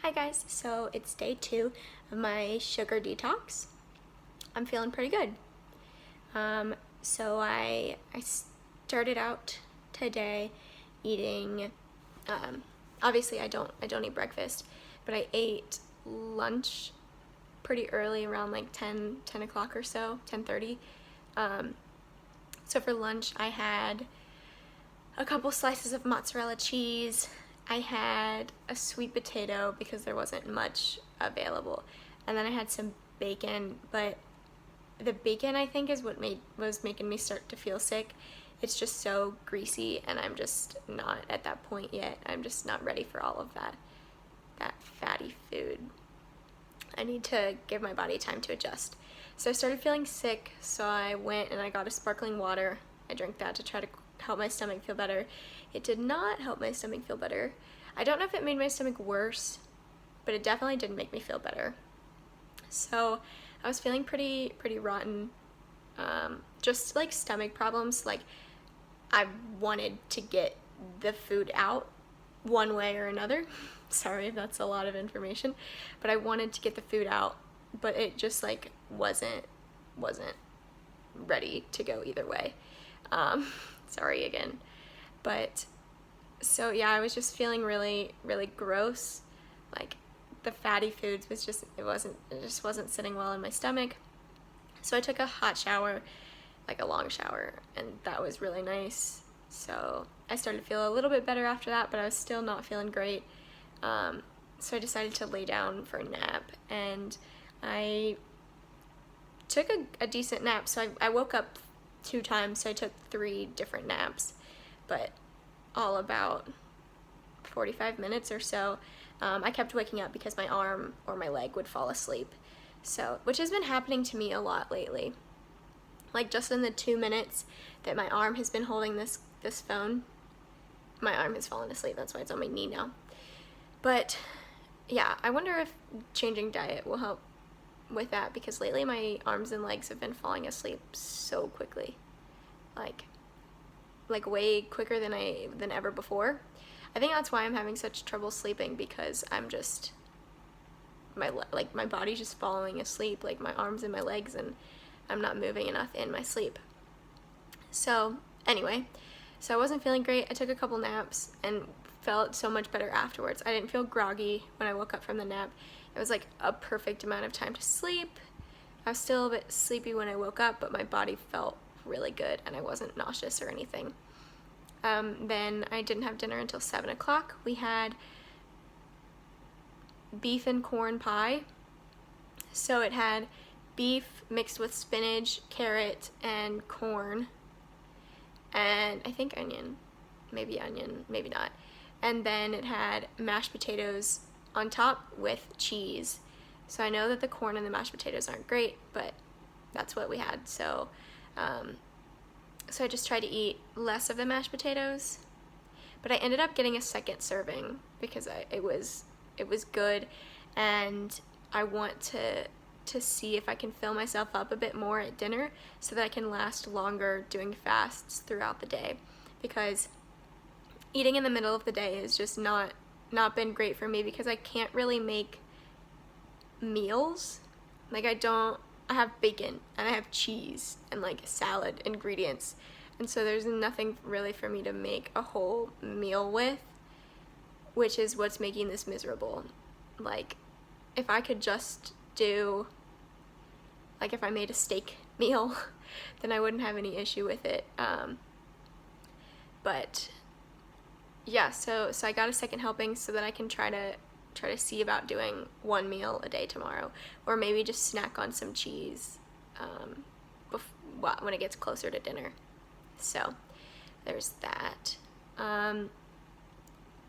Hi guys, so it's day 2 of my sugar detox. I'm feeling pretty good. So I started out today eating, obviously I don't eat breakfast, but I ate lunch pretty early, around like 10 o'clock or so, 10:30. So for lunch I had a couple slices of mozzarella cheese. I had a sweet potato because there wasn't much available, and then I had some bacon, but the bacon I think is what was making me start to feel sick. It's just so greasy, and I'm just not at that point yet. I'm just not ready for all of that fatty food. I need to give my body time to adjust. So I started feeling sick, so I went and I got a sparkling water. I drank that to try to help my stomach feel better. It did not help my stomach feel better. I don't know if it made my stomach worse, but it definitely didn't make me feel better. So I was feeling pretty rotten, just like stomach problems. Like I wanted to get the food out one way or another. Sorry if that's a lot of information, but I wanted to get the food out, but it just like wasn't ready to go either way. Sorry again. But so yeah, I was just feeling really gross. Like the fatty foods was just it just wasn't sitting well in my stomach. So I took a hot shower, like a long shower, and that was really nice. So I started to feel a little bit better after that, but I was still not feeling great. So I decided to lay down for a nap, and I took a decent nap. So I woke up 2 times, so I took 3 different naps, but all about 45 minutes or so. I kept waking up because my arm or my leg would fall asleep, so which has been happening to me a lot lately. Like just in the 2 minutes that my arm has been holding this phone, my arm has fallen asleep. That's why it's on my knee now. But yeah, I wonder if changing diet will help with that, because lately my arms and legs have been falling asleep so quickly, like way quicker than ever before. I think that's why I'm having such trouble sleeping, because I'm just my body's just falling asleep, like my arms and my legs, and I'm not moving enough in my sleep. So anyway, so I wasn't feeling great. I took a couple naps and felt so much better afterwards. I didn't feel groggy when I woke up from the nap. It was like a perfect amount of time to sleep. I was still a bit sleepy when I woke up, but my body felt really good and I wasn't nauseous or anything. Then I didn't have dinner until 7 o'clock. We had beef and corn pie. So it had beef mixed with spinach, carrot, and corn, and I think onion, maybe not. And then it had mashed potatoes on top with cheese. So I know that the corn and the mashed potatoes aren't great, but that's what we had. So so I just tried to eat less of the mashed potatoes, but I ended up getting a second serving because it was good, and I want to see if I can fill myself up a bit more at dinner so that I can last longer doing fasts throughout the day, because eating in the middle of the day is just not been great for me, because I can't really make meals. Like I have bacon and I have cheese and like salad ingredients, and so there's nothing really for me to make a whole meal with, which is what's making this miserable. Like if I could just do, like if I made a steak meal, then I wouldn't have any issue with it. But yeah, so I got a second helping so that I can try to see about doing 1 meal a day tomorrow, or maybe just snack on some cheese when it gets closer to dinner. So there's that.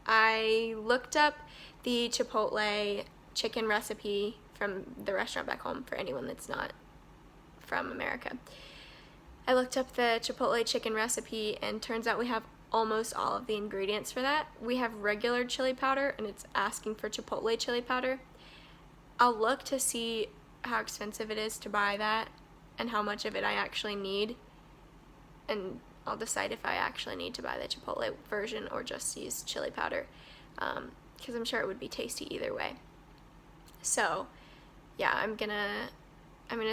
I looked up the Chipotle chicken recipe from the restaurant back home for anyone that's not from America. I looked up the Chipotle chicken recipe, and turns out we have almost all of the ingredients for that. We have regular chili powder, and it's asking for Chipotle chili powder. I'll look to see how expensive it is to buy that and how much of it I actually need, and I'll decide if I actually need to buy the Chipotle version or just use chili powder, because I'm sure it would be tasty either way. So yeah, I'm gonna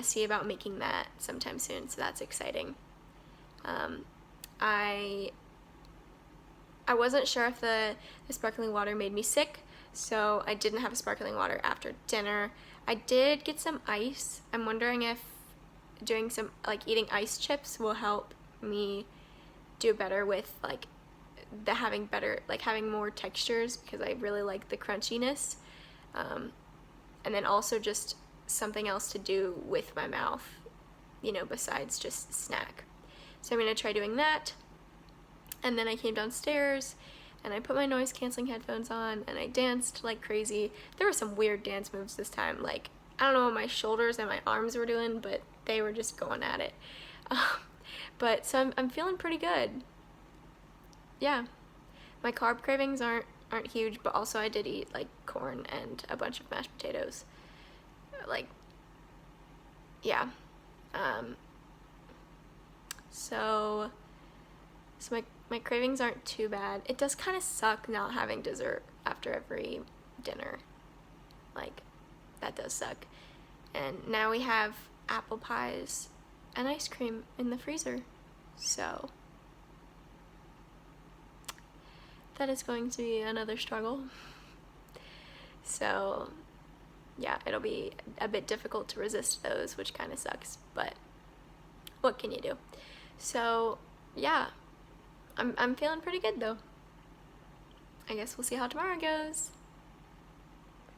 see about making that sometime soon, so that's exciting. I wasn't sure if the sparkling water made me sick, so I didn't have sparkling water after dinner. I did get some ice. I'm wondering if doing some, like, eating ice chips will help me do better with, like, the having more textures, because I really like the crunchiness. And then also just something else to do with my mouth, besides just snack. So I'm gonna try doing that. And then I came downstairs and I put my noise canceling headphones on and I danced like crazy. There were some weird dance moves this time. Like, I don't know what my shoulders and my arms were doing, but they were just going at it. But so I'm feeling pretty good. Yeah. My carb cravings aren't huge, but also I did eat like corn and a bunch of mashed potatoes. Like, yeah. So my cravings aren't too bad. It does kind of suck not having dessert after every dinner. Like, that does suck. And now we have apple pies and ice cream in the freezer. So that is going to be another struggle. So yeah, it'll be a bit difficult to resist those, which kind of sucks, but what can you do? So yeah, I'm feeling pretty good though. I guess we'll see how tomorrow goes.